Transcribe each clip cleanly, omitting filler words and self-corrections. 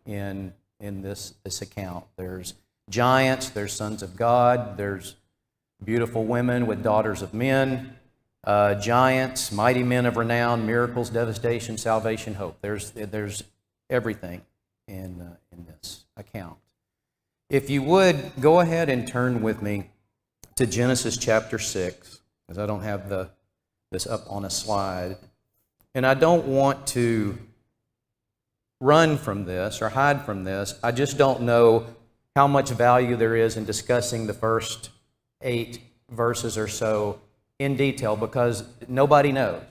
in this account. There's giants, there's sons of God, there's beautiful women with daughters of men, giants, mighty men of renown, miracles, devastation, salvation, hope. There's everything in this account. If you would, go ahead and turn with me to Genesis chapter 6, because I don't have this up on a slide. And I don't want to run from this or hide from this. I just don't know how much value there is in discussing the first 8 verses or so in detail, because nobody knows.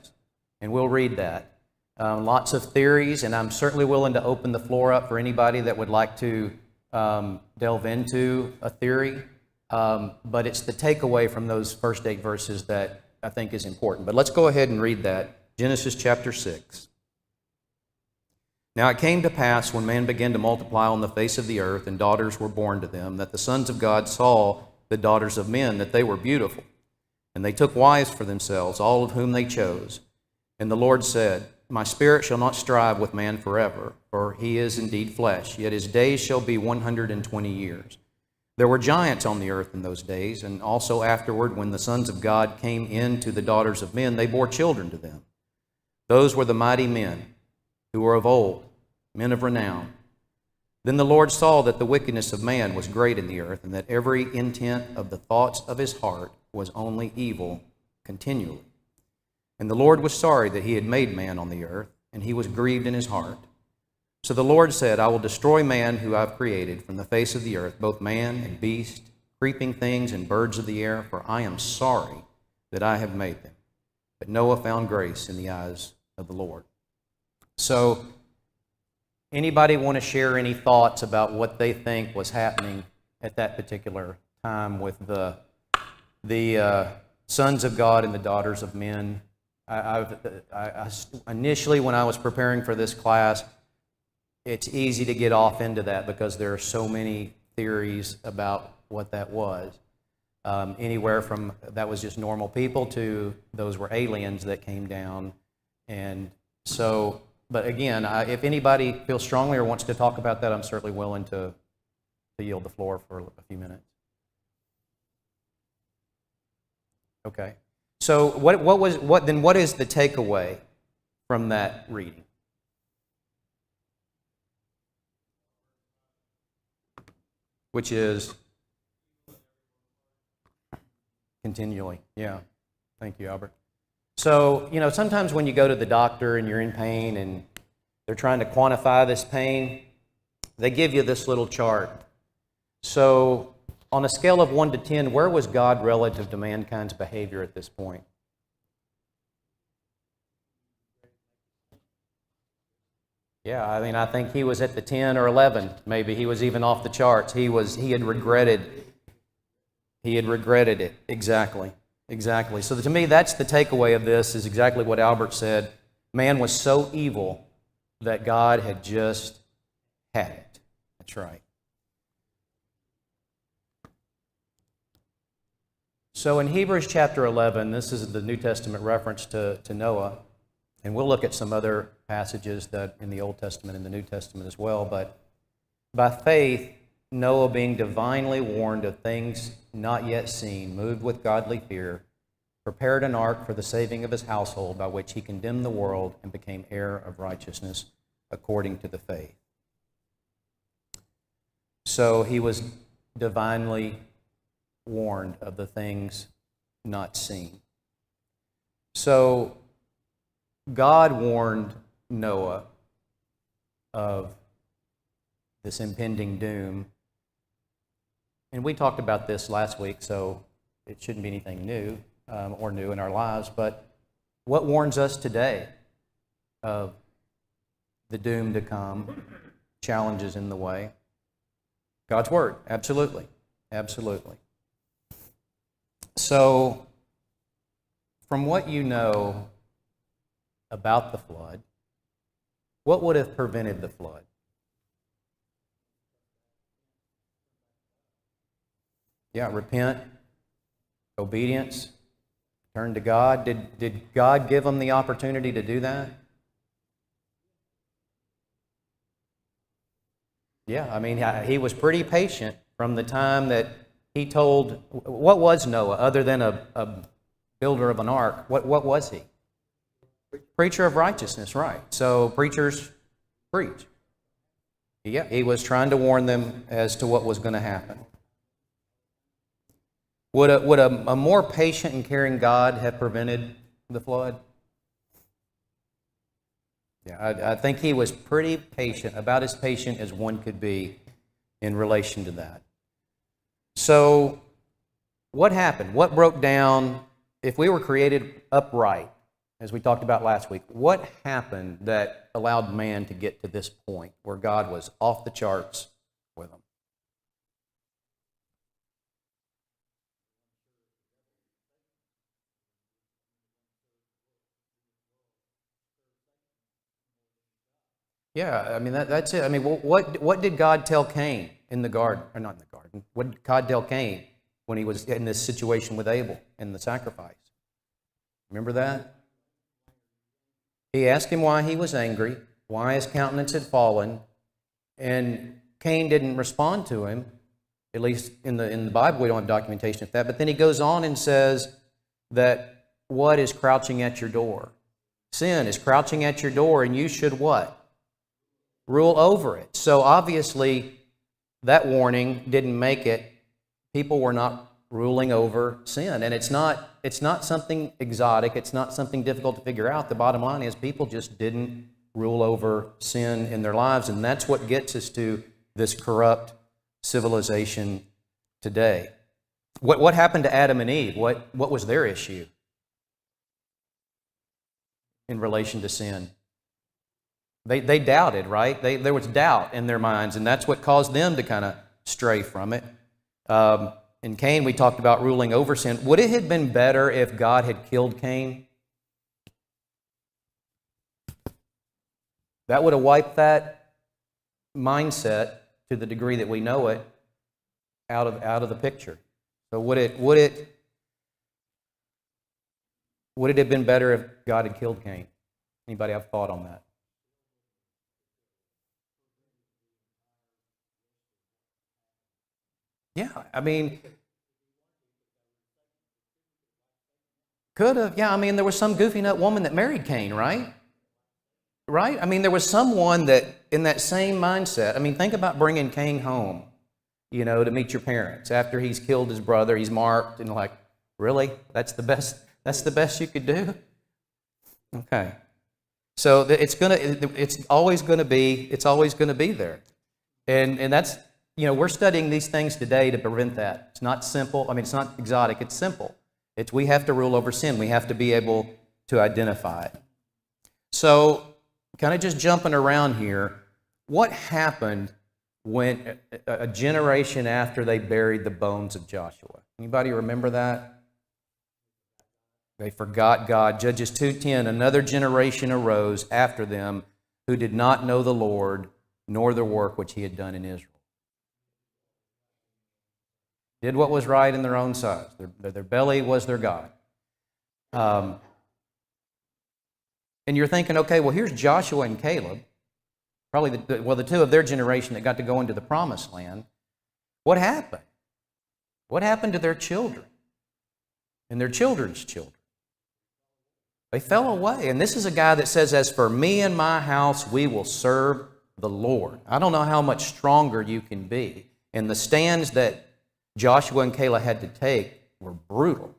And we'll read that. Lots of theories, and I'm certainly willing to open the floor up for anybody that would like to delve into a theory. But it's the takeaway from those first 8 verses that I think is important. But let's go ahead and read that. Genesis chapter 6. Now it came to pass, when man began to multiply on the face of the earth, and daughters were born to them, that the sons of God saw the daughters of men, that they were beautiful. And they took wives for themselves, all of whom they chose. And the Lord said, My spirit shall not strive with man forever, for he is indeed flesh, yet his days shall be 120 years. There were giants on the earth in those days, and also afterward, when the sons of God came in to the daughters of men, they bore children to them. Those were the mighty men who were of old, men of renown. Then the Lord saw that the wickedness of man was great in the earth, and that every intent of the thoughts of his heart was only evil continually. And the Lord was sorry that he had made man on the earth, and he was grieved in his heart. So the Lord said, I will destroy man who I have created from the face of the earth, both man and beast, creeping things and birds of the air, for I am sorry that I have made them. But Noah found grace in the eyes of the Lord. So, anybody want to share any thoughts about what they think was happening at that particular time with the sons of God and the daughters of men? I initially, when I was preparing for this class, it's easy to get off into that because there are so many theories about what that was. Anywhere from that was just normal people to those were aliens that came down. And so, but again, if anybody feels strongly or wants to talk about that, I'm certainly willing to yield the floor for a few minutes. Okay. So what is the takeaway from that reading? Which is continually. Yeah. Thank you, Albert. So, sometimes when you go to the doctor and you're in pain and they're trying to quantify this pain, they give you this little chart. So, on a scale of 1 to 10, where was God relative to mankind's behavior at this point? Yeah, I think he was at the 10 or 11. Maybe he was even off the charts. He had regretted it. Exactly. So to me, that's the takeaway of this, is exactly what Albert said. Man was so evil that God had just had it. That's right. So in Hebrews chapter 11, this is the New Testament reference to Noah. And we'll look at some other passages that in the Old Testament and the New Testament as well. But by faith, Noah, being divinely warned of things not yet seen, moved with godly fear, prepared an ark for the saving of his household, by which he condemned the world and became heir of righteousness according to the faith. So he was divinely warned of the things not seen. So God warned Noah of this impending doom. And we talked about this last week, so it shouldn't be anything new or new in our lives. But what warns us today of the doom to come, challenges in the way? God's Word, absolutely. So, from what you know about the flood, what would have prevented the flood? Yeah, repent, obedience, turn to God. Did God give them the opportunity to do that? Yeah, I mean, he was pretty patient from the time that he told, what was Noah other than a builder of an ark? What was he? Preacher of righteousness, right. So preachers preach. Yeah, he was trying to warn them as to what was going to happen. Would a more patient and caring God have prevented the flood? Yeah, I think he was pretty patient, about as patient as one could be in relation to that. So, what happened? What broke down? If we were created upright, as we talked about last week, what happened that allowed man to get to this point where God was off the charts with them? Yeah, I mean, that's it. I mean, what did God tell Cain in the garden, or not in the garden? What did God tell Cain when he was in this situation with Abel in the sacrifice? Remember that? He asked him why he was angry, why his countenance had fallen, and Cain didn't respond to him. At least in the Bible, we don't have documentation of that. But then he goes on and says that what is crouching at your door? Sin is crouching at your door, and you should what? Rule over it. So obviously, that warning didn't make it. People were not ruling over sin, and it's not something exotic. It's not something difficult to figure out. The bottom line is people just didn't rule over sin in their lives, and that's what gets us to this corrupt civilization today. What happened to Adam and Eve? What was their issue in relation to sin? They doubted, right? There was doubt in their minds, and that's what caused them to kind of stray from it. In Cain, we talked about ruling over sin. Would it have been better if God had killed Cain? That would have wiped that mindset, to the degree that we know it, out of the picture. So would it have been better if God had killed Cain? Anybody have thought on that? Yeah, I mean, could have. Yeah, I mean, there was some goofy nut woman that married Cain, right? Right? I mean, there was someone that, in that same mindset, I mean, think about bringing Cain home, to meet your parents after he's killed his brother, he's marked, and like, really? That's the best you could do? Okay. So it's always gonna be there. And that's, we're studying these things today to prevent that. It's not simple. I mean, it's not exotic, it's simple. We have to rule over sin. We have to be able to identify it. So, kind of just jumping around here, what happened when a generation after they buried the bones of Joshua? Anybody remember that? They forgot God. Judges 2:10, another generation arose after them who did not know the Lord nor the work which he had done in Israel. Did what was right in their own sight. Their belly was their God. And you're thinking, okay, well, here's Joshua and Caleb, probably the two of their generation that got to go into the promised land. What happened? What happened to their children and their children's children? They fell away. And this is a guy that says, as for me and my house, we will serve the Lord. I don't know how much stronger you can be. And the stands that Joshua and Caleb had to take were brutal.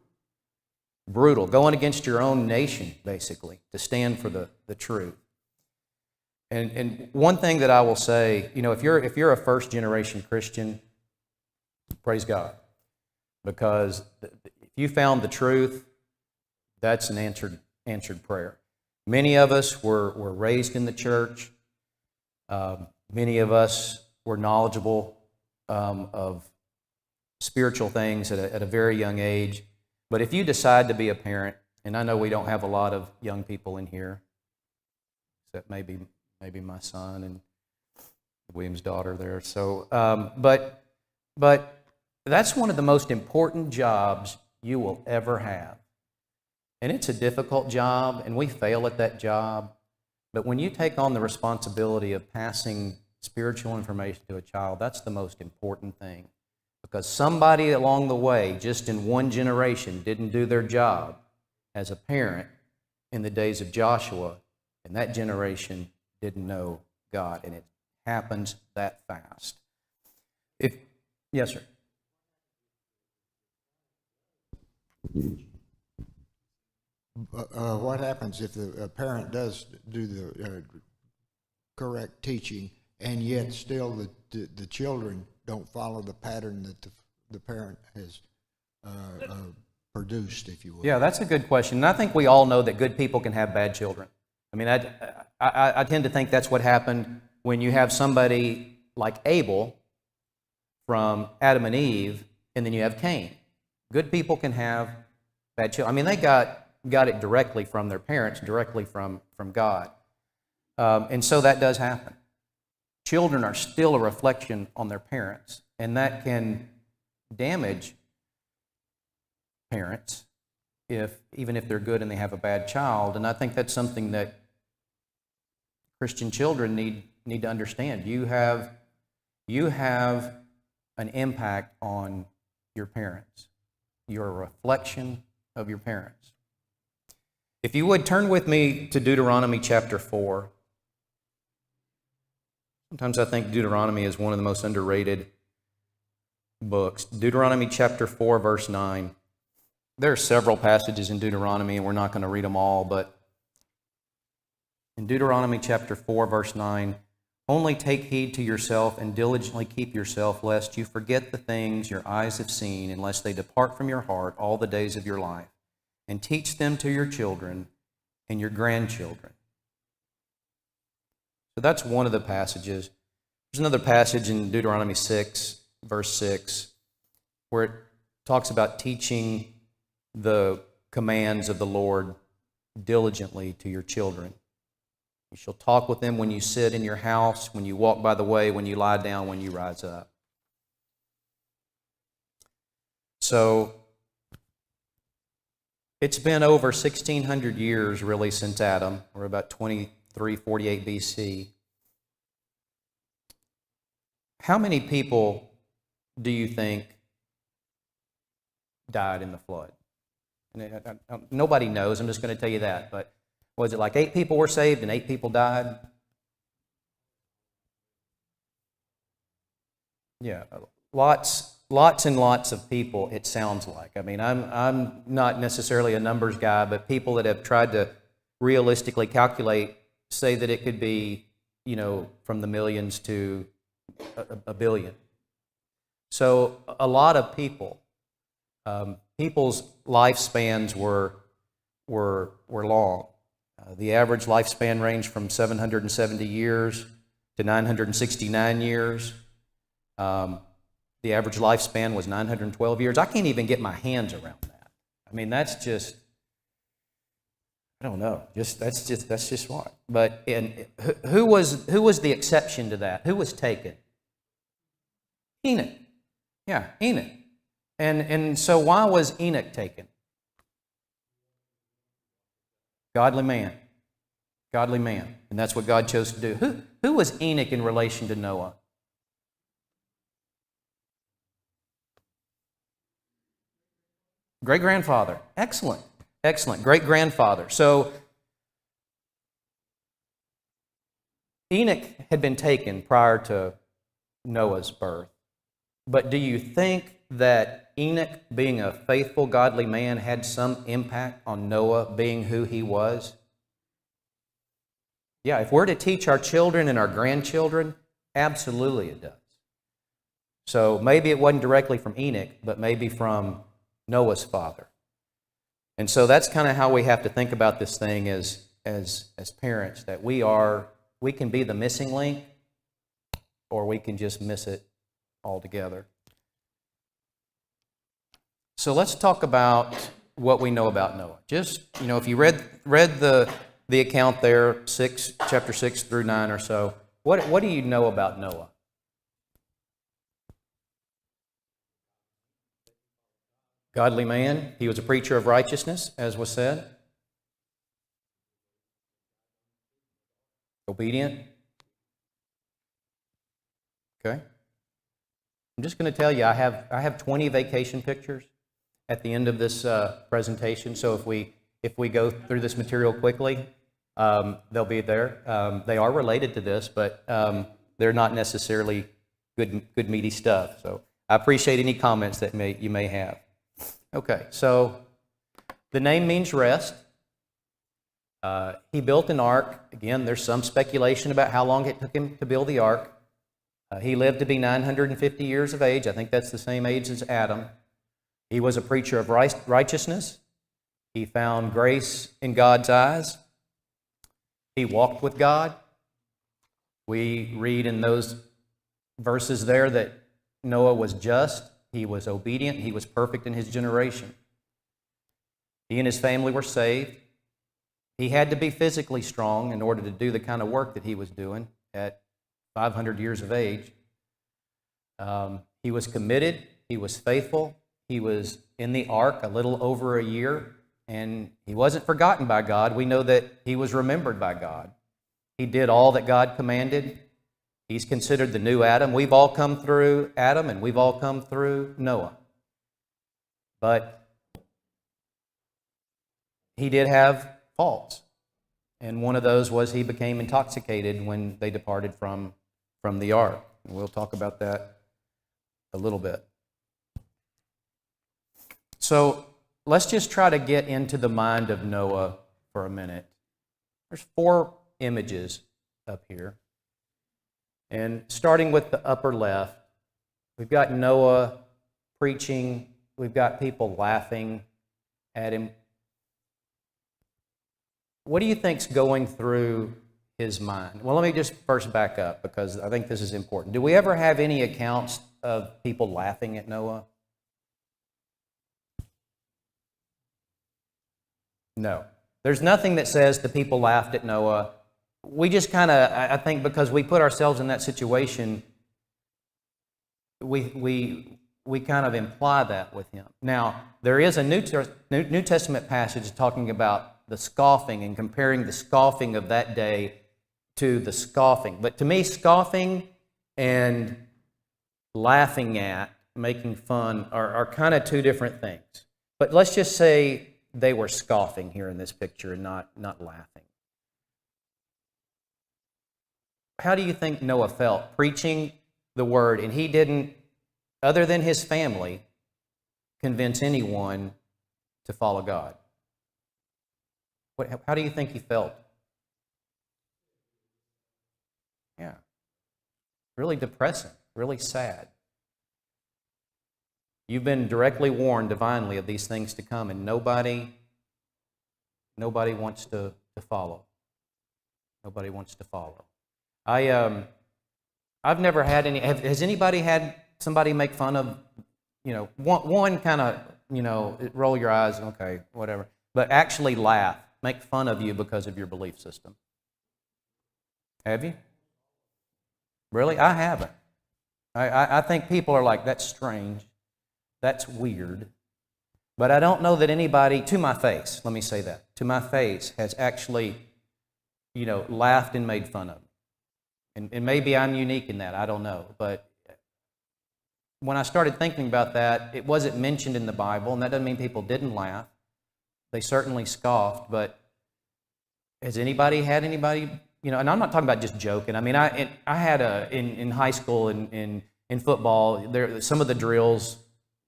Brutal. Going against your own nation, basically, to stand for the truth. And one thing that I will say, if you're a first generation Christian, praise God. Because if you found the truth, that's an answered prayer. Many of us were raised in the church. Many of us were knowledgeable of spiritual things at a very young age. But if you decide to be a parent, and I know we don't have a lot of young people in here, except maybe my son and William's daughter there. So, but that's one of the most important jobs you will ever have. And it's a difficult job, and we fail at that job. But when you take on the responsibility of passing spiritual information to a child, that's the most important thing. Because somebody along the way, just in one generation, didn't do their job as a parent in the days of Joshua, and that generation didn't know God, and it happens that fast. Yes, sir. What happens if a parent does do the correct teaching, and yet still the children don't follow the pattern that the parent has produced, if you will? Yeah, that's a good question. And I think we all know that good people can have bad children. I mean, I tend to think that's what happened when you have somebody like Abel from Adam and Eve, and then you have Cain. Good people can have bad children. I mean, they got it directly from their parents, directly from God. And so that does happen. Children are still a reflection on their parents, and that can damage parents even if they're good and they have a bad child. And I think that's something that Christian children need to understand. You have an impact on your parents. You're a reflection of your parents. If you would turn with me to Deuteronomy chapter 4. Sometimes I think Deuteronomy is one of the most underrated books. Deuteronomy chapter 4, verse 9. There are several passages in Deuteronomy, and we're not going to read them all, but in Deuteronomy chapter 4, verse 9, only take heed to yourself and diligently keep yourself, lest you forget the things your eyes have seen, unless they depart from your heart all the days of your life, and teach them to your children and your grandchildren. So that's one of the passages. There's another passage in Deuteronomy 6, verse 6, where it talks about teaching the commands of the Lord diligently to your children. You shall talk with them when you sit in your house, when you walk by the way, when you lie down, when you rise up. So it's been over 1,600 years, really, since Adam, or about 2348 BC. How many people do you think died in the flood? Nobody knows. I'm just going to tell you that. But was it like 8 people were saved and 8 people died? Yeah, lots and lots of people, it sounds like. I mean, I'm not necessarily a numbers guy, but people that have tried to realistically calculate say that it could be, from the millions to a billion. So a lot of people. People's lifespans were long. The average lifespan ranged from 770 years to 969 years. The average lifespan was 912 years. I can't even get my hands around that. I mean, that's just, I don't know. That's just what. But who was the exception to that? Who was taken? Enoch. Yeah, Enoch. And so why was Enoch taken? Godly man. Godly man. And that's what God chose to do. Who was Enoch in relation to Noah? Great-grandfather. Excellent. Excellent. Great-grandfather. So Enoch had been taken prior to Noah's birth. But do you think that Enoch, being a faithful, godly man, had some impact on Noah being who he was? Yeah, if we're to teach our children and our grandchildren, absolutely it does. So maybe it wasn't directly from Enoch, but maybe from Noah's father. And so that's kind of how we have to think about this thing as parents, that we can be the missing link, or we can just miss it altogether. So let's talk about what we know about Noah. Just, if you read the account there, chapter 6 through 9 or so, what do you know about Noah? Godly man. He was a preacher of righteousness, as was said. Obedient. Okay? I'm just going to tell you, I have 20 vacation pictures at the end of this presentation, so if we go through this material quickly, they'll be there. They are related to this, but they're not necessarily good meaty stuff. So I appreciate any comments that you may have. Okay, so the name means rest. He built an ark. Again, there's some speculation about how long it took him to build the ark. He lived to be 950 years of age. I think that's the same age as Adam. He was a preacher of righteousness. He found grace in God's eyes. He walked with God. We read in those verses there that Noah was just, he was obedient, he was perfect in his generation. He and his family were saved. He had to be physically strong in order to do the kind of work that he was doing at 500 years of age. He was committed. He was faithful. He was in the ark a little over a year, and he wasn't forgotten by God. We know that he was remembered by God. He did all that God commanded. He's considered the new Adam. We've all come through Adam, and we've all come through Noah. But he did have faults. And one of those was he became intoxicated when they departed from the ark. And we'll talk about that a little bit. So let's just try to get into the mind of Noah for a minute. There's 4 images up here. And starting with the upper left, we've got Noah preaching. We've got people laughing at him. What do you think's going through his mind? Well, let me just first back up because I think this is important. Do we ever have any accounts of people laughing at Noah? No. There's nothing that says the people laughed at Noah. We just kind of, I think because we put ourselves in that situation, we kind of imply that with him. Now, there is a New Testament passage talking about the scoffing and comparing the scoffing of that day to the scoffing. But to me, scoffing and laughing at, making fun, are kind of 2 different things. But let's just say they were scoffing here in this picture and not laughing. How do you think Noah felt preaching the word, and he didn't, other than his family, convince anyone to follow God? How do you think he felt? Yeah. Really depressing, really sad. You've been directly warned divinely of these things to come, and nobody wants to follow. Nobody wants to follow. I've never had any. Has anybody had somebody make fun of, one kind of, roll your eyes, okay, whatever, but actually laugh, make fun of you because of your belief system? Have you? Really? I haven't. I think people are like, that's strange, that's weird, but I don't know that anybody, to my face, let me say that, to my face, has actually, laughed and made fun of me. And maybe I'm unique in that, I don't know. But when I started thinking about that, it wasn't mentioned in the Bible, and that doesn't mean people didn't laugh. They certainly scoffed, but has anybody had anybody, and I'm not talking about just joking. I mean, I had in high school, in football, some of the drills,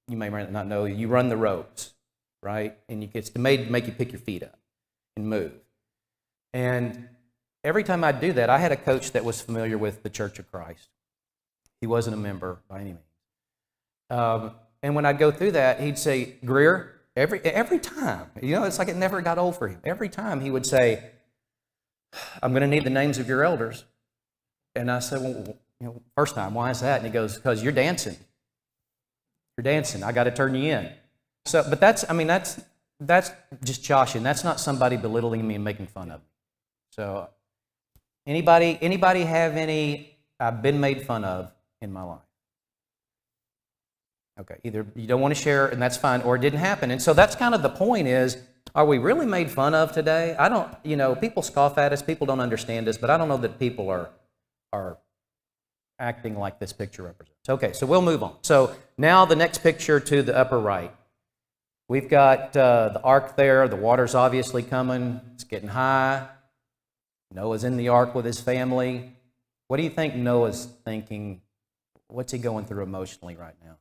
you may not know, you run the ropes, right? And it's made to make you pick your feet up and move. And every time I'd do that, I had a coach that was familiar with the Church of Christ. He wasn't a member by any means. And when I'd go through that, he'd say, Greer, every time, it's like it never got old for him. Every time he would say, I'm going to need the names of your elders. And I said, well, first time, why is that? And he goes, because you're dancing. You're dancing. I got to turn you in. So, but that's just joshing. That's not somebody belittling me and making fun of me. So, Anybody have any I've been made fun of in my life? Okay, either you don't want to share, and that's fine, or it didn't happen. And so that's kind of the point is, are we really made fun of today? I don't, people scoff at us, people don't understand us, but I don't know that people are acting like this picture represents. Okay, so we'll move on. So now the next picture to the upper right. We've got the ark there. The water's obviously coming. It's getting high. Noah's in the ark with his family. What do you think Noah's thinking? What's he going through emotionally right now?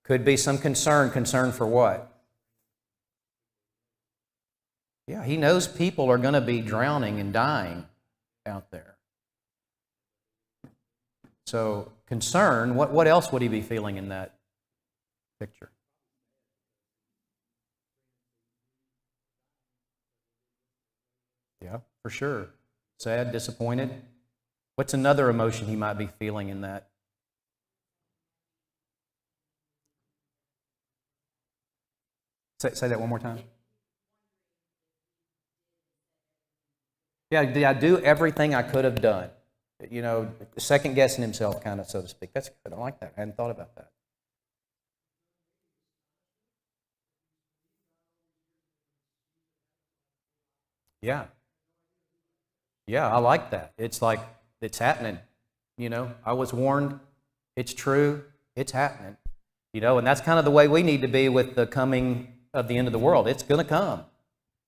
Could be some concern. Concern for what? Yeah, he knows people are going to be drowning and dying out there. So concern, what else would he be feeling in that picture? Yeah, for sure. Sad, disappointed. What's another emotion he might be feeling in that? Say that one more time. Yeah, did I do everything I could have done? You know, second guessing himself, kind of, so to speak. That's good. I like that. I hadn't thought about that. Yeah. Yeah, I like that. It's like, it's happening. You know, I was warned. It's true. It's happening. You know, and that's kind of the way we need to be with the coming of the end of the world. It's going to come.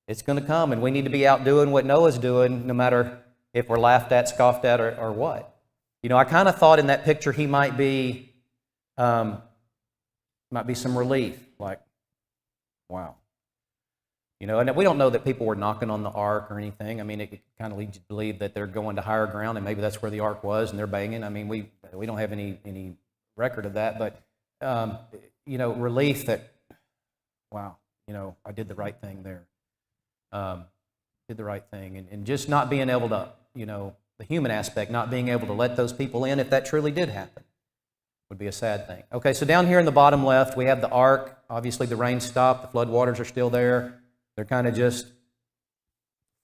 It's going to come, and we need to be out doing what Noah's doing, no matter if we're laughed at, scoffed at, or what. You know, I kind of thought in that picture he might be some relief, like, wow. You know, and we don't know that people were knocking on the ark or anything. I mean, it kind of leads you to believe that they're going to higher ground, and maybe that's where the ark was, and they're banging. I mean, we don't have any record of that, but you know, relief that, wow, you know, I did the right thing there. Did the right thing, and just not being able to, you know, the human aspect, not being able to let those people in, if that truly did happen, would be a sad thing. Okay, so down here in the bottom left, we have the ark. Obviously, the rain stopped. The flood waters are still there. They're kind of just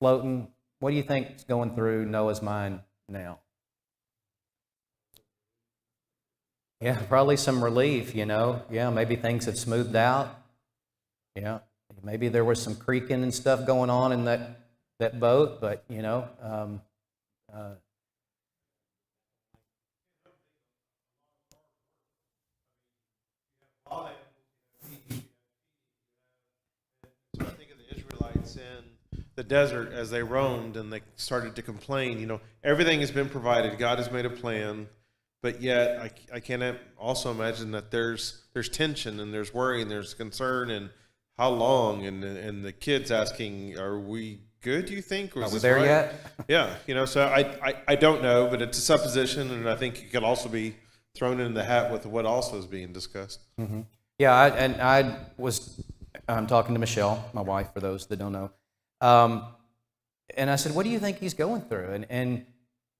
floating. What do you think is going through Noah's mind now? Yeah, probably some relief, you know. Yeah, maybe things have smoothed out. Yeah, maybe there was some creaking and stuff going on in that boat, but, you know, So I think of the Israelites in the desert as they roamed and they started to complain. You know, everything has been provided. God has made a plan, but yet I can't also imagine that there's tension and there's worry and there's concern and how long and the kids asking, "Are we good? Do you think? Or are we there yet?" Yeah, you know. So I don't know, but it's a supposition, and I think it could also be thrown in the hat with what also is being discussed. Mm-hmm. Yeah, I was talking to Michelle, my wife, for those that don't know, and I said, "What do you think he's going through?" And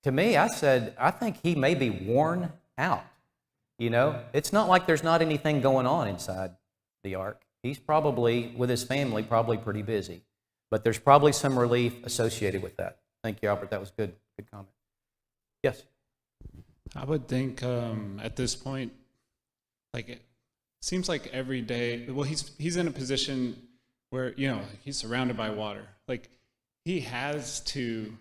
to me, I said, "I think he may be worn out. You know, it's not like there's not anything going on inside the ark. He's probably, with his family, probably pretty busy, but there's probably some relief associated with that." Thank you, Albert. That was good comment. Yes. I would think at this point, like it seems like every day. Well, he's in a position where, you know, he's surrounded by water. Like he has to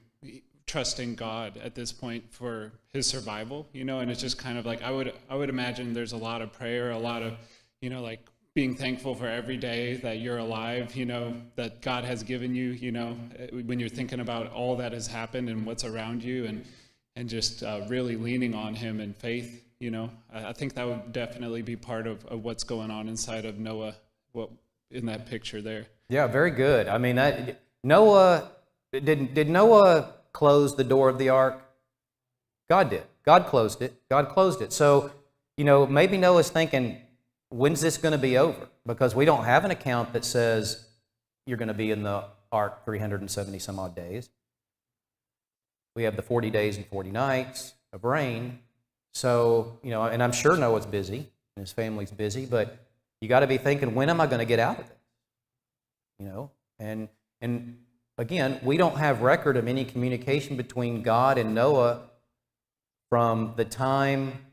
trust in God at this point for his survival. You know, and it's just kind of like I would imagine there's a lot of prayer, a lot of, you know, like being thankful for every day that you're alive. You know, that God has given you. You know, when you're thinking about all that has happened and what's around you, and just really leaning on him in faith, you know. I think that would definitely be part of what's going on inside of Noah, what in that picture there. Yeah, very good. I mean, Noah, did Noah close the door of the ark? God did. God closed it. God closed it. So, you know, maybe Noah's thinking, when's this going to be over? Because we don't have an account that says you're going to be in the ark 370 some odd days. We have the 40 days and 40 nights of rain. So, you know, and I'm sure Noah's busy and his family's busy, but you got to be thinking, when am I going to get out of it? You know, and again, we don't have record of any communication between God and Noah from the time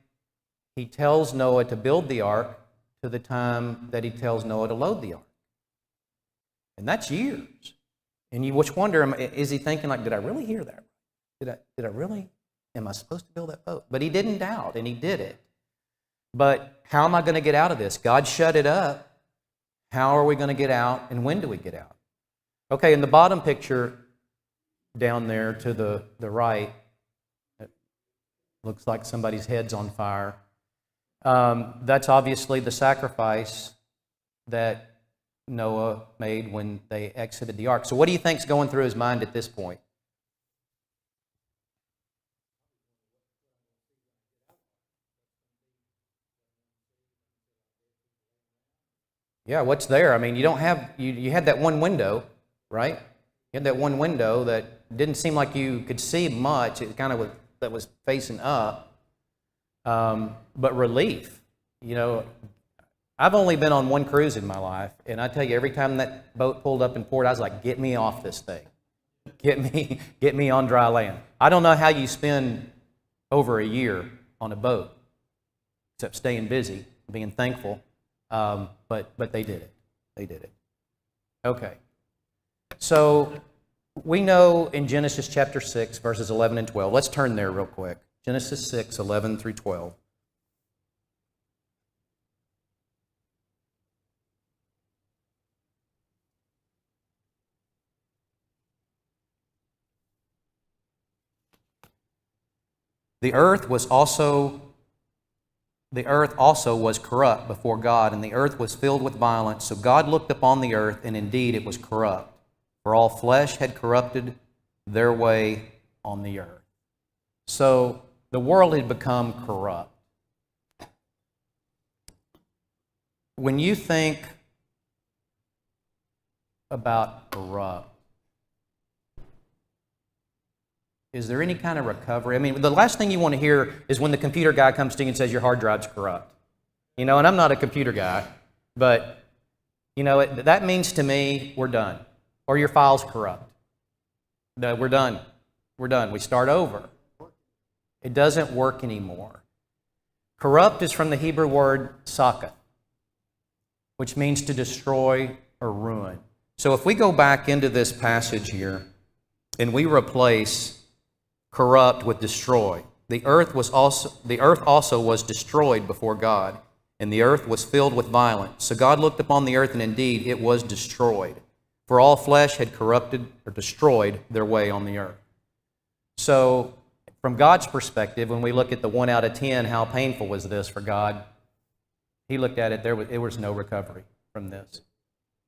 he tells Noah to build the ark to the time that he tells Noah to load the ark. And that's years. And you just wonder, is he thinking like, did I really hear that? Did I really? Am I supposed to build that boat? But he didn't doubt, and he did it. But how am I going to get out of this? God shut it up. How are we going to get out, and when do we get out? Okay, in the bottom picture down there to the right, it looks like somebody's head's on fire. That's obviously the sacrifice that Noah made when they exited the ark. So what do you think's going through his mind at this point? Yeah, what's there? I mean, you don't have, you had that one window, right? You had that one window that didn't seem like you could see much. It kind of was, that was facing up. But relief, you know, I've only been on one cruise in my life, and I tell you, every time that boat pulled up in port, I was like, get me off this thing. Get me on dry land. I don't know how you spend over a year on a boat, except staying busy, being thankful. But they did it. They did it. Okay. So we know in Genesis chapter 6, verses 11 and 12. Let's turn there real quick. Genesis 6, 11 through 12. The earth also was corrupt before God, and the earth was filled with violence. So God looked upon the earth, and indeed it was corrupt, for all flesh had corrupted their way on the earth. So the world had become corrupt. When you think about corrupt, is there any kind of recovery? I mean, the last thing you want to hear is when the computer guy comes to you and says your hard drive's corrupt. You know, and I'm not a computer guy, but, you know, that means to me we're done. Or your file's corrupt. No, we're done. We're done. We start over. It doesn't work anymore. Corrupt is from the Hebrew word saketh, which means to destroy or ruin. So if we go back into this passage here and we replace corrupt with destroy. The earth also was destroyed before God, and the earth was filled with violence. So God looked upon the earth, and indeed it was destroyed. For all flesh had corrupted or destroyed their way on the earth. So, from God's perspective, when we look at the 1 out of 10, how painful was this for God? He looked at it, there was no recovery from this.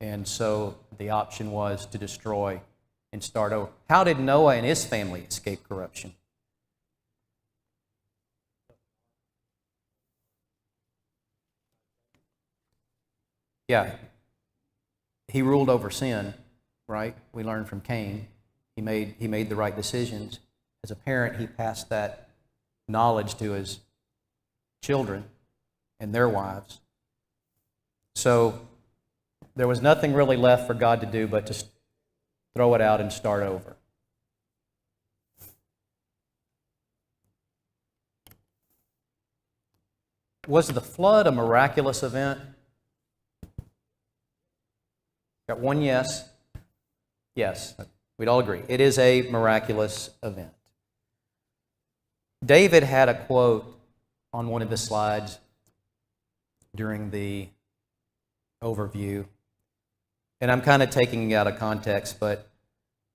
And so the option was to destroy and start over. How did Noah and his family escape corruption? Yeah. He ruled over sin, right? We learned from Cain. He made the right decisions. As a parent, he passed that knowledge to his children and their wives. So there was nothing really left for God to do but to throw it out and start over. Was the flood a miraculous event? Got one yes. Yes, we'd all agree. It is a miraculous event. David had a quote on one of the slides during the overview. And I'm kind of taking it out of context, but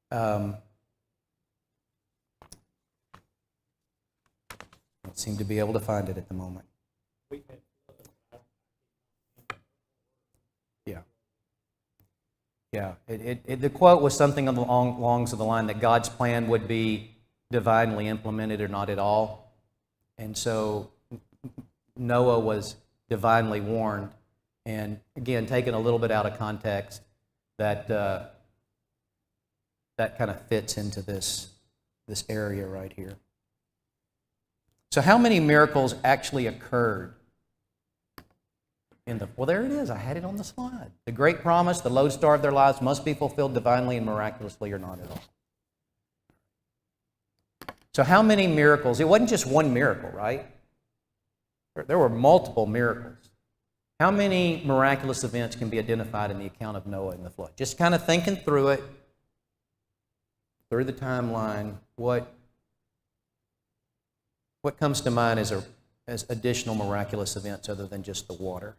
don't seem to be able to find it at the moment. Yeah. Yeah. The quote was something along the line that God's plan would be divinely implemented or not at all. And so Noah was divinely warned. And again, taken a little bit out of context, that kind of fits into this area right here. So how many miracles actually occurred well, there it is. I had it on the slide. The great promise, the lodestar of their lives, must be fulfilled divinely and miraculously or not at all. So how many miracles? It wasn't just one miracle, right? There were multiple miracles. How many miraculous events can be identified in the account of Noah and the flood? Just kind of thinking through it. through the timeline, what comes to mind as additional miraculous events other than just the water?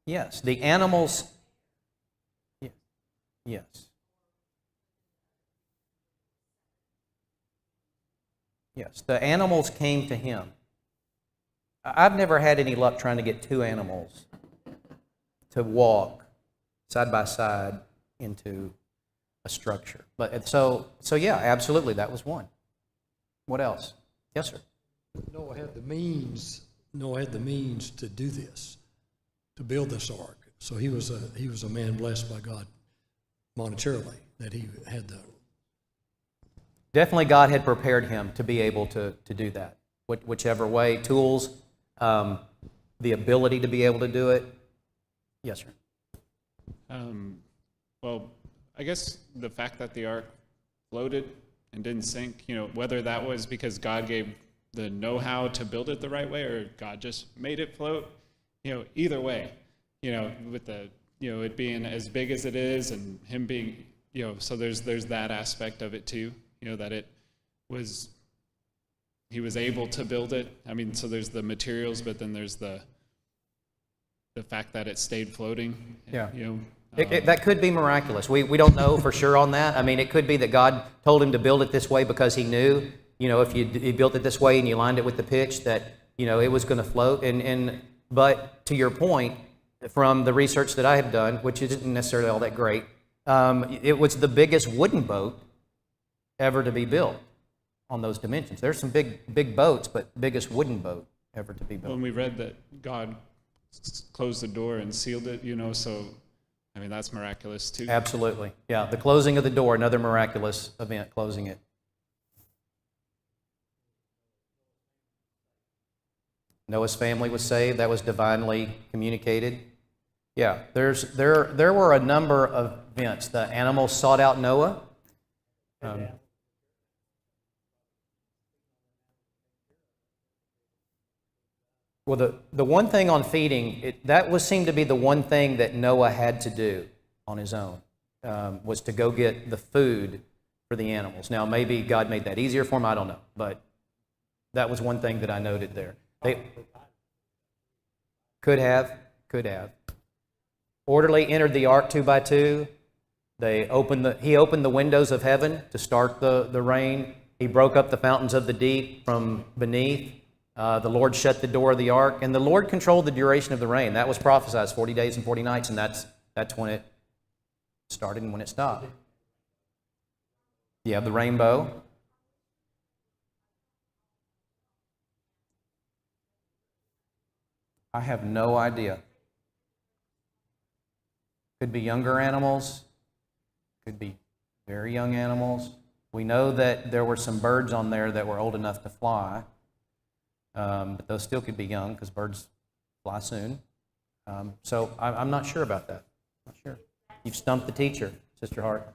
Yes, the animals. Yes. Yes, the animals came to him. I've never had any luck trying to get two animals to walk side by side into a structure. But so yeah, absolutely, that was one. What else? Yes, sir. Noah had the means. Noah had the means to do this, to build this ark. So he was a man blessed by God monetarily that he had the. Definitely, God had prepared him to be able to do that. Whichever way, tools, the ability to be able to do it. Yes, sir. Well, I guess the fact that the ark floated and didn't sink, whether that was because God gave the know-how to build it the right way or God just made it float, either way, with the, it being as big as it is and him being, so there's that aspect of it too, that he was able to build it. I mean, so there's the materials, but then there's the fact that it stayed floating. Yeah. That could be miraculous. We don't know for sure on that. I mean, it could be that God told him to build it this way because he knew, if you built it this way and you lined it with the pitch, that, it was going to float. But to your point, from the research that I have done, which isn't necessarily all that great, it was the biggest wooden boat ever to be built on those dimensions. There's some big boats, but biggest wooden boat ever to be built. When we read that God closed the door and sealed it, so I mean, that's miraculous too. Absolutely. Yeah, the closing of the door, another miraculous event, closing it. Noah's family was saved. That was divinely communicated. Yeah, there were a number of events. The animals sought out Noah. Well, the one thing on feeding, that seemed to be the one thing that Noah had to do on his own, was to go get the food for the animals. Now, maybe God made that easier for him, I don't know. But that was one thing that I noted there. They could have. Orderly entered the ark 2 by 2. He opened the windows of heaven to start the rain. He broke up the fountains of the deep from beneath. The Lord shut the door of the ark, and the Lord controlled the duration of the rain. That was prophesied, 40 days and 40 nights, and that's when it started and when it stopped. You have the rainbow. I have no idea. Could be younger animals. Could be very young animals. We know that there were some birds on there that were old enough to fly. But those still could be young because birds fly soon. So I'm not sure about that. Not sure. You've stumped the teacher, Sister Hart.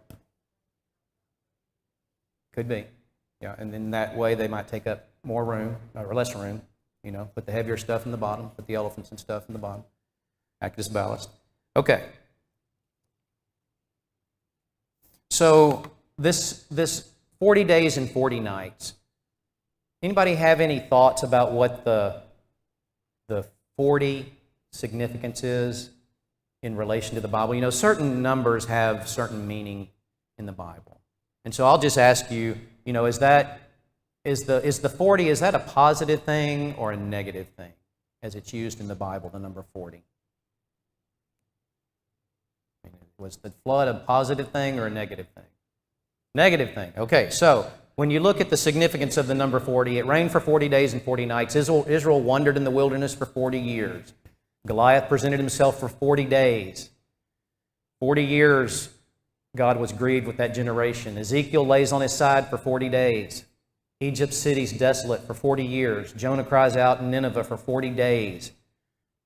Could be. Yeah, and in that way they might take up more room or less room. Put the heavier stuff in the bottom, put the elephants and stuff in the bottom. Act as ballast. Okay. So this 40 days and 40 nights. Anybody have any thoughts about what the 40 significance is in relation to the Bible? Certain numbers have certain meaning in the Bible. And so I'll just ask you, is the 40, is that a positive thing or a negative thing as it's used in the Bible, the number 40? Was the flood a positive thing or a negative thing? Negative thing. Okay, so when you look at the significance of the number 40, it rained for 40 days and 40 nights. Israel wandered in the wilderness for 40 years. Goliath presented himself for 40 days. 40 years, God was grieved with that generation. Ezekiel lays on his side for 40 days. Egypt's cities desolate for 40 years. Jonah cries out in Nineveh for 40 days.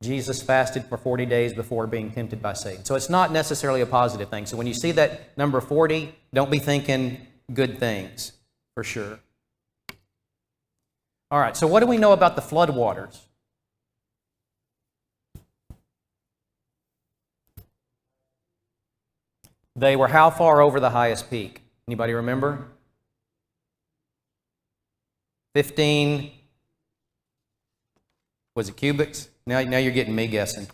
Jesus fasted for 40 days before being tempted by Satan. So it's not necessarily a positive thing. So when you see that number 40, don't be thinking good things, for sure. All right, so what do we know about the floodwaters? They were how far over the highest peak? Anybody remember? 15, was it cubits? Now you're getting me guessing.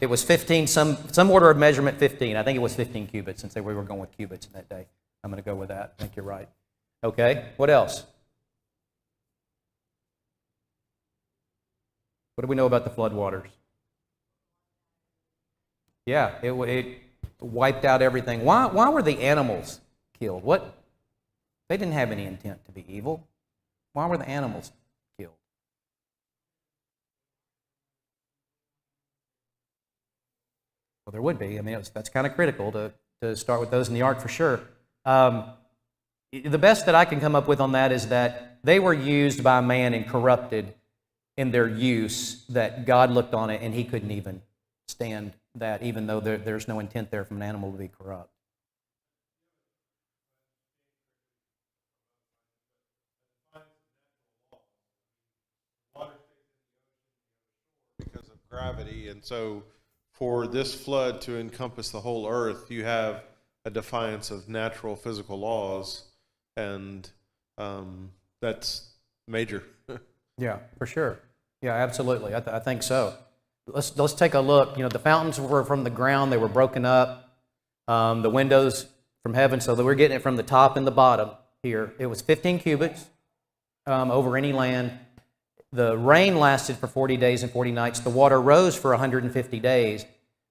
It was 15, some order of measurement 15. I think it was 15 cubits since we were going with cubits in that day. I'm going to go with that. I think you're right. Okay, what else? What do we know about the floodwaters? Yeah, it wiped out everything. Why were the animals killed? They didn't have any intent to be evil. Why were the animals killed? Well, there would be. I mean, that's kind of critical to start with those in the ark for sure. The best that I can come up with on that is that they were used by man and corrupted in their use, that God looked on it and he couldn't even stand that, even though there's no intent there from an animal to be corrupt. Because of gravity, and so for this flood to encompass the whole earth, you have a defiance of natural physical laws, and that's major. Yeah, for sure. Yeah, absolutely. I think so. Let's take a look. You know, the fountains were from the ground; they were broken up. The windows from heaven, so that we're getting it from the top and the bottom here. It was 15 cubits over any land. The rain lasted for 40 days and 40 nights. The water rose for 150 days.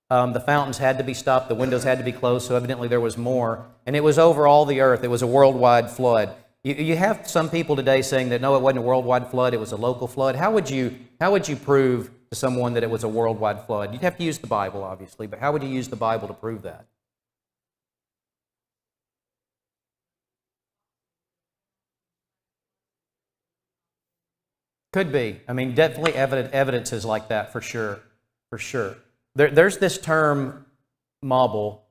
The fountains had to be stopped. The windows had to be closed, so evidently there was more. And it was over all the earth. It was a worldwide flood. You have some people today saying that, no, it wasn't a worldwide flood, it was a local flood. How would you prove to someone that it was a worldwide flood? You'd have to use the Bible, obviously, but how would you use the Bible to prove that? Could be. I mean, definitely evidences like that for sure. For sure. There's this term, mobile,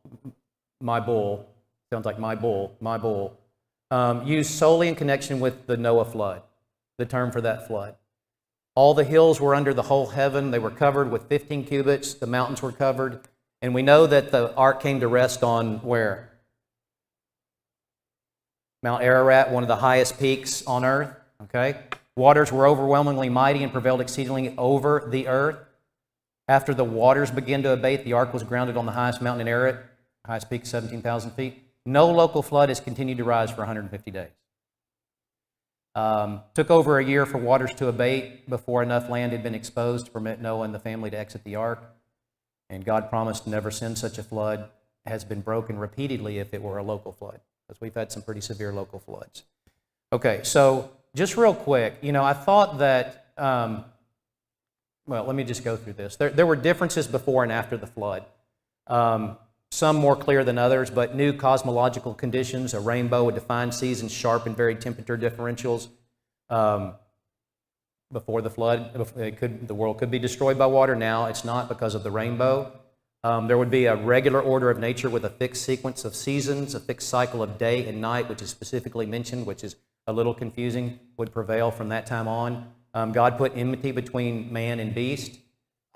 my bull, sounds like my bull, used solely in connection with the Noah flood, the term for that flood. All the hills were under the whole heaven. They were covered with 15 cubits. The mountains were covered. And we know that the ark came to rest on where? Mount Ararat, one of the highest peaks on earth. Okay? Waters were overwhelmingly mighty and prevailed exceedingly over the earth. After the waters began to abate, the ark was grounded on the highest mountain in Ararat, highest peak, 17,000 feet. No local flood has continued to rise for 150 days. Took over a year for waters to abate before enough land had been exposed to permit Noah and the family to exit the ark. And God promised to never send such a flood. It has been broken repeatedly if it were a local flood, because we've had some pretty severe local floods. Okay, so just real quick, I thought that, let me just go through this. There were differences before and after the flood. Some more clear than others, but new cosmological conditions, a rainbow, a defined season, sharp and varied temperature differentials. Before the flood, the world could be destroyed by water. Now it's not because of the rainbow. There would be a regular order of nature with a fixed sequence of seasons, a fixed cycle of day and night, which is specifically mentioned, which is a little confusing, would prevail from that time on. God put enmity between man and beast.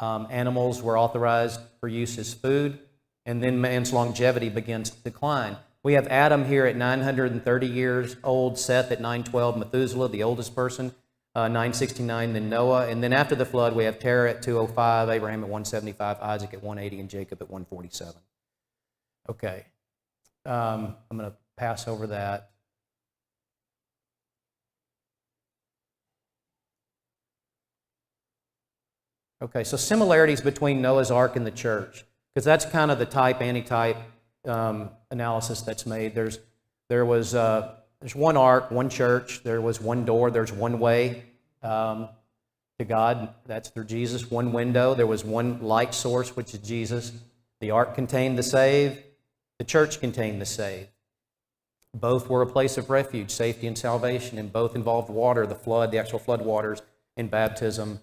Animals were authorized for use as food. And then man's longevity begins to decline. We have Adam here at 930 years old, Seth at 912, Methuselah, the oldest person, 969, then Noah. And then after the flood, we have Terah at 205, Abraham at 175, Isaac at 180, and Jacob at 147. Okay. I'm going to pass over that. Okay, so similarities between Noah's Ark and the church, because that's kind of the type, anti-type analysis that's made. There's one ark, one church, there was one door, there's one way to God, that's through Jesus, one window, there was one light source, which is Jesus. The ark contained the saved, the church contained the saved. Both were a place of refuge, safety, and salvation, and both involved water, the flood, the actual flood waters, and baptism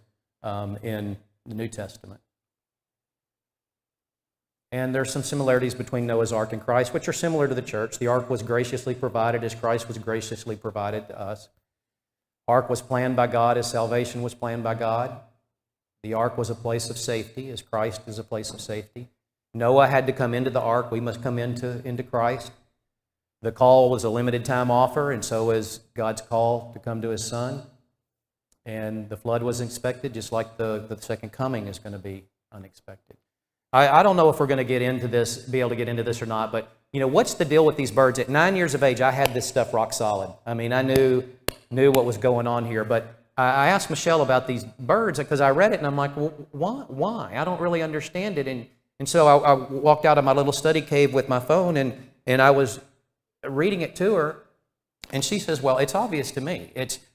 in the New Testament. And there's some similarities between Noah's Ark and Christ, which are similar to the church. The ark was graciously provided as Christ was graciously provided to us. Ark was planned by God as salvation was planned by God. The ark was a place of safety as Christ is a place of safety. Noah had to come into the ark. We must come into Christ. The call was a limited time offer, and so is God's call to come to His Son. And the flood was expected, just like the second coming is going to be unexpected. I don't know if we're going to get into this, be able to get into this or not, but what's the deal with these birds? At 9 years of age, I had this stuff rock solid. I mean, I knew what was going on here, but I asked Michelle about these birds because I read it and I'm like, well, why? I don't really understand it. And so I walked out of my little study cave with my phone and I was reading it to her, and she says, well, it's obvious to me.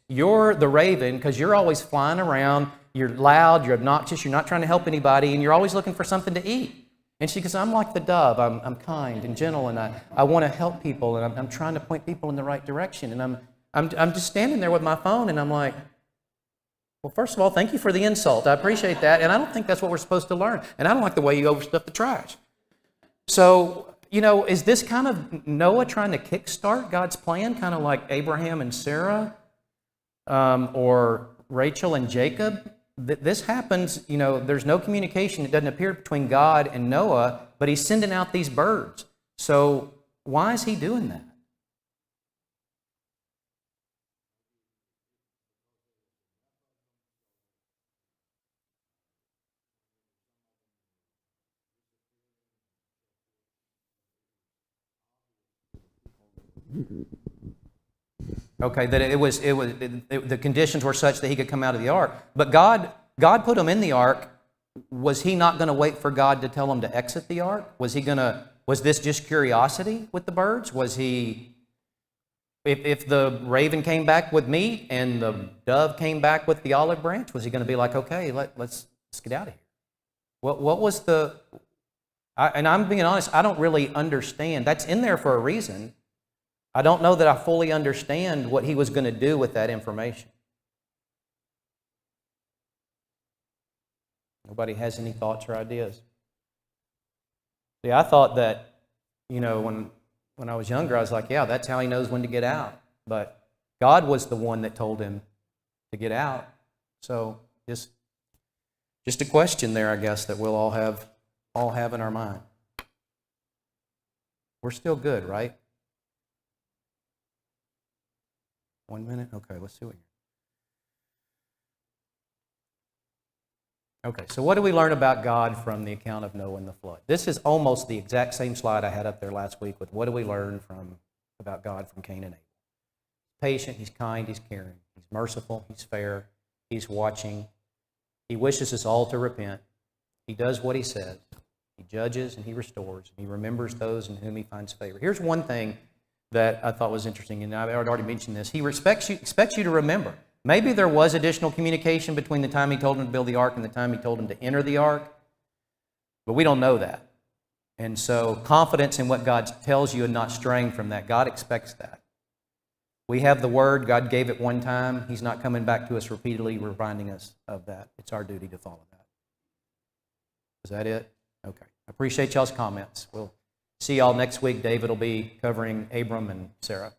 You're the raven because you're always flying around, you're loud, you're obnoxious, you're not trying to help anybody, and you're always looking for something to eat. And she goes, I'm like the dove. I'm kind and gentle, and I want to help people, and I'm trying to point people in the right direction. And I'm just standing there with my phone, and I'm like, well, first of all, thank you for the insult. I appreciate that, and I don't think that's what we're supposed to learn. And I don't like the way you overstuff the trash. So, is this kind of Noah trying to kickstart God's plan, kind of like Abraham and Sarah, or Rachel and Jacob? This happens, there's no communication. It doesn't appear between God and Noah, but He's sending out these birds. So why is He doing that? Okay, that the conditions were such that he could come out of the ark. But God put him in the ark. Was he not going to wait for God to tell him to exit the ark? Was this just curiosity with the birds? If the raven came back with meat and the dove came back with the olive branch, was he going to be like, okay, let's get out of here? What was and I'm being honest, I don't really understand. That's in there for a reason. I don't know that I fully understand what he was going to do with that information. Nobody has any thoughts or ideas? See, I thought that, when I was younger, I was like, yeah, that's how he knows when to get out. But God was the one that told him to get out. So just a question there, I guess, that we'll all have in our mind. We're still good, right? 1 minute? Okay, let's see what Okay, so what do we learn about God from the account of Noah and the flood? This is almost the exact same slide I had up there last week with what do we learn about God from Cain and Abel. Patient, He's kind, He's caring, He's merciful, He's fair, He's watching. He wishes us all to repent. He does what He says. He judges and He restores. And He remembers those in whom He finds favor. Here's one thing that I thought was interesting, and I've already mentioned this. He expects you to remember. Maybe there was additional communication between the time He told him to build the ark and the time He told him to enter the ark, but we don't know that. And so confidence in what God tells you and not straying from that, God expects that. We have the Word, God gave it one time. He's not coming back to us repeatedly, reminding us of that. It's our duty to follow that. Is that it? Okay. I appreciate y'all's comments. We'll see y'all next week. David will be covering Abram and Sarah.